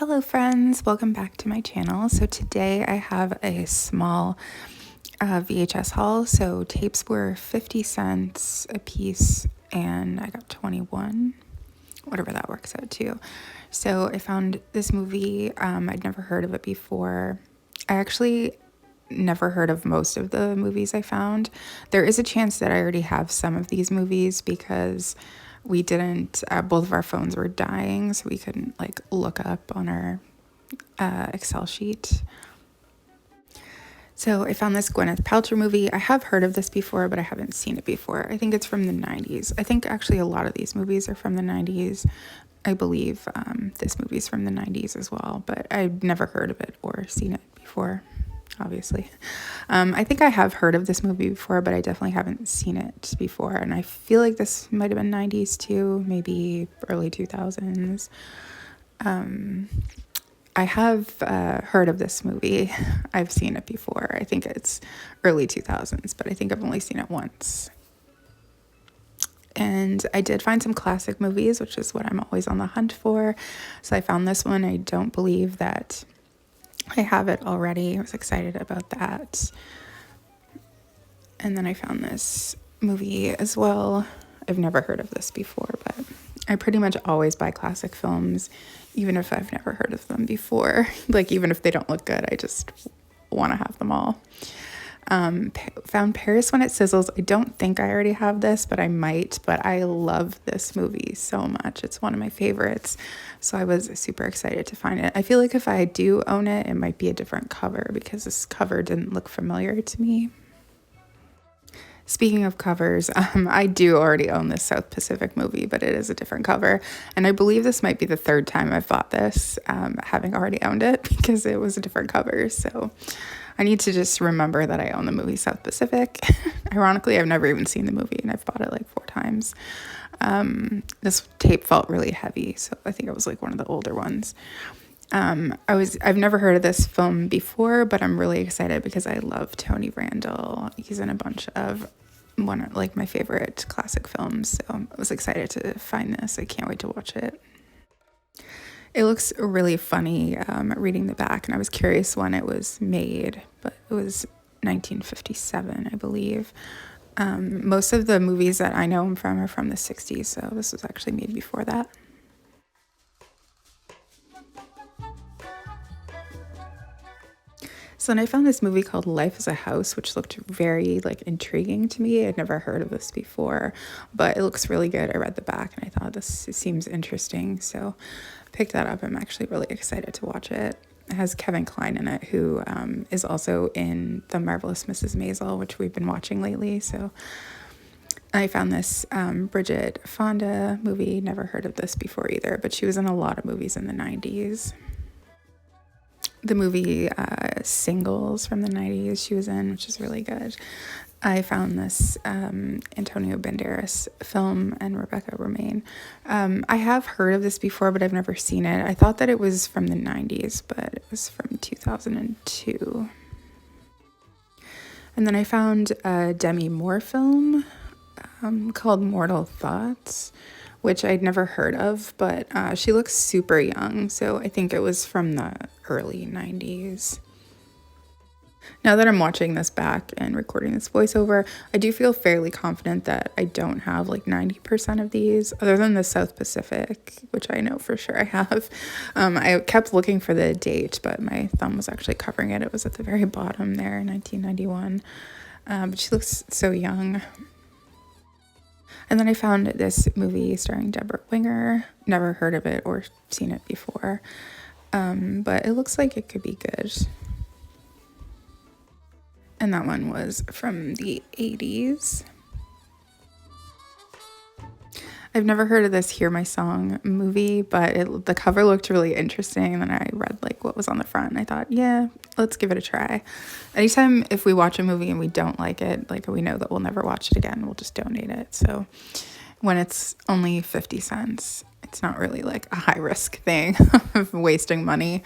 Hello friends, welcome back to my channel. So today I have a small VHS haul. So tapes were 50 cents a piece and I got 21, whatever that works out to. So I found this movie, I'd never heard of it before. I actually never heard of most of the movies I found. There is a chance that I already have some of these movies because we didn't, both of our phones were dying, so we couldn't like look up on our Excel sheet. So I found this Gwyneth Paltrow movie. I have heard of this before, but I haven't seen it before. I think it's from the 90s. I think actually a lot of these movies are from the 90s. I believe this movie's from the 90s as well, but I've never heard of it or seen it before, obviously. I think I have heard of this movie before, but I definitely haven't seen it before. And I feel like this might have been 90s too, maybe early 2000s. I have heard of this movie. I've seen it before. I think it's early 2000s, but I think I've only seen it once. And I did find some classic movies, which is what I'm always on the hunt for. So I found this one. I don't believe that I have it already. I was excited about that. And then I found this movie as well. I've never heard of this before, but I pretty much always buy classic films, even if I've never heard of them before. Like, even if they don't look good, I just want to have them all. Found Paris When It Sizzles. I don't think I already have this, but I might. But I love this movie so much. It's one of my favorites. So I was super excited to find it. I feel like if I do own it, it might be a different cover because this cover didn't look familiar to me. Speaking of covers, I do already own this South Pacific movie, but it is a different cover. And I believe this might be the third time I've bought this, having already owned it because it was a different cover. So I need to just remember that I own the movie South Pacific. Ironically, I've never even seen the movie and I've bought it like 4 times. This tape felt really heavy, so I think it was like one of the older ones. I've never heard of this film before, but I'm really excited because I love Tony Randall. He's in a bunch of my favorite classic films. So I was excited to find this. I can't wait to watch it. It looks really funny, reading the back, and I was curious when it was made, but it was 1957, I believe. Most of the movies that I know him from are from the 60s, so this was actually made before that. So then I found this movie called Life is a House, which looked very intriguing to me. I'd never heard of this before, but it looks really good. I read the back and I thought this seems interesting, so I picked that up. I'm actually really excited to watch it. It has Kevin Kline in it, who is also in The Marvelous Mrs. Maisel, which we've been watching lately. So I found this Bridget Fonda movie. Never heard of this before either, but she was in a lot of movies in the 90s. The movie Singles from the 90s she was in, which is really good. I found this Antonio Banderas film and Rebecca Romijn. I have heard of this before, but I've never seen it. I thought that it was from the 90s, but it was from 2002. And then I found a Demi Moore film called Mortal Thoughts, which I'd never heard of, but she looks super young, so I think it was from the early 90s. Now that I'm watching this back and recording this voiceover, I do feel fairly confident that I don't have 90% of these, other than the South Pacific, which I know for sure I have. I kept looking for the date, but my thumb was actually covering it. It was at the very bottom there, 1991. But she looks so young. And then I found this movie starring Deborah Winger. Never heard of it or seen it before. But it looks like it could be good. And that one was from the 80s. I've never heard of this Hear My Song movie, but the cover looked really interesting. And then I read what was on the front and I thought, yeah, let's give it a try. Anytime if we watch a movie and we don't like it, we know that we'll never watch it again, we'll just donate it. So when it's only 50 cents, it's not really a high risk thing of wasting money.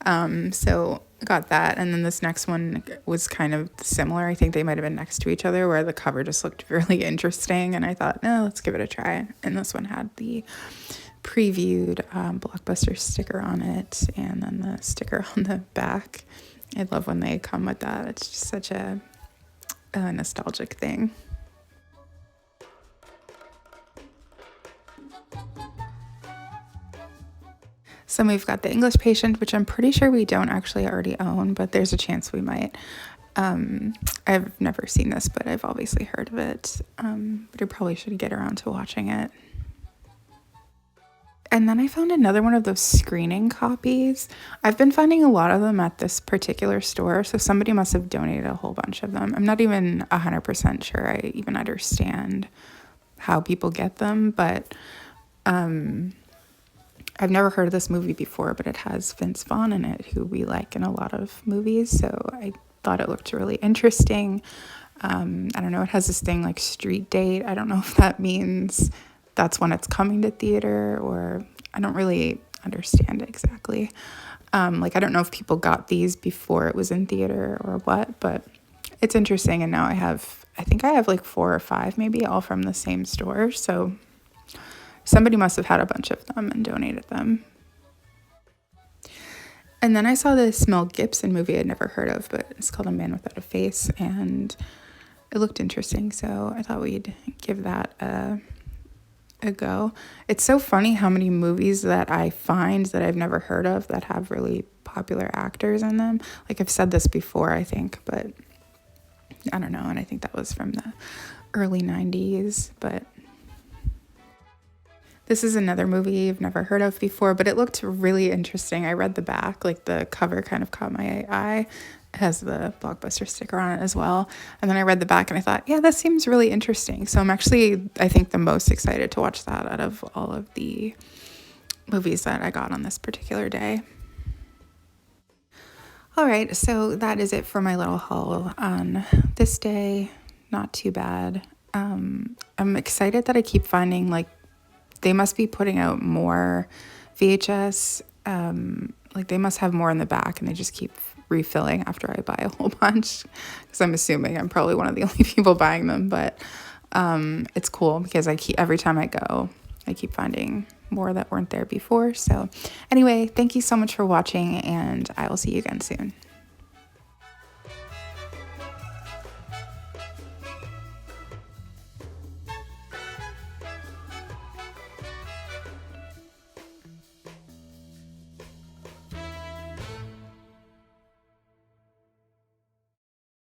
So I got that. And then this next one was kind of similar. I think they might have been next to each other, where the cover just looked really interesting. And I thought, no, let's give it a try. And this one had the previewed Blockbuster sticker on it, and then the sticker on the back. I love when they come with that. It's just such a nostalgic thing. So we've got The English Patient, which I'm pretty sure we don't actually already own, but there's a chance we might. I've never seen this, but I've obviously heard of it. But I probably should get around to watching it. And then I found another one of those screening copies. I've been finding a lot of them at this particular store, so somebody must have donated a whole bunch of them. I'm not even 100% sure I even understand how people get them, but I've never heard of this movie before, but it has Vince Vaughn in it, who we like in a lot of movies, so I thought it looked really interesting. I don't know, it has this thing like street date. I don't know if that means that's when it's coming to theater, or I don't really understand it exactly. Like, I don't know if people got these before it was in theater or what, but it's interesting. And now I think I have like 4 or 5 maybe, all from the same store. So somebody must have had a bunch of them and donated them. And then I saw this Mel Gibson movie I'd never heard of, but it's called A Man Without a Face, and it looked interesting, so I thought we'd give that a go. It's so funny how many movies that I find that I've never heard of that have really popular actors in them. Like, I've said this before, I think, but I don't know, and I think that was from the early 90s, but this is another movie I've never heard of before, but it looked really interesting. I read the back, like the cover kind of caught my eye. It has the Blockbuster sticker on it as well. And then I read the back and I thought, yeah, that seems really interesting. So I'm actually, I think, the most excited to watch that out of all of the movies that I got on this particular day. All right, so that is it for my little haul on this day. Not too bad. I'm excited that I keep finding, like, they must be putting out more VHS. Like, they must have more in the back, and they just keep refilling after I buy a whole bunch, because I'm assuming I'm probably one of the only people buying them. But it's cool because every time I go, I keep finding more that weren't there before. So anyway, thank you so much for watching, and I will see you again soon.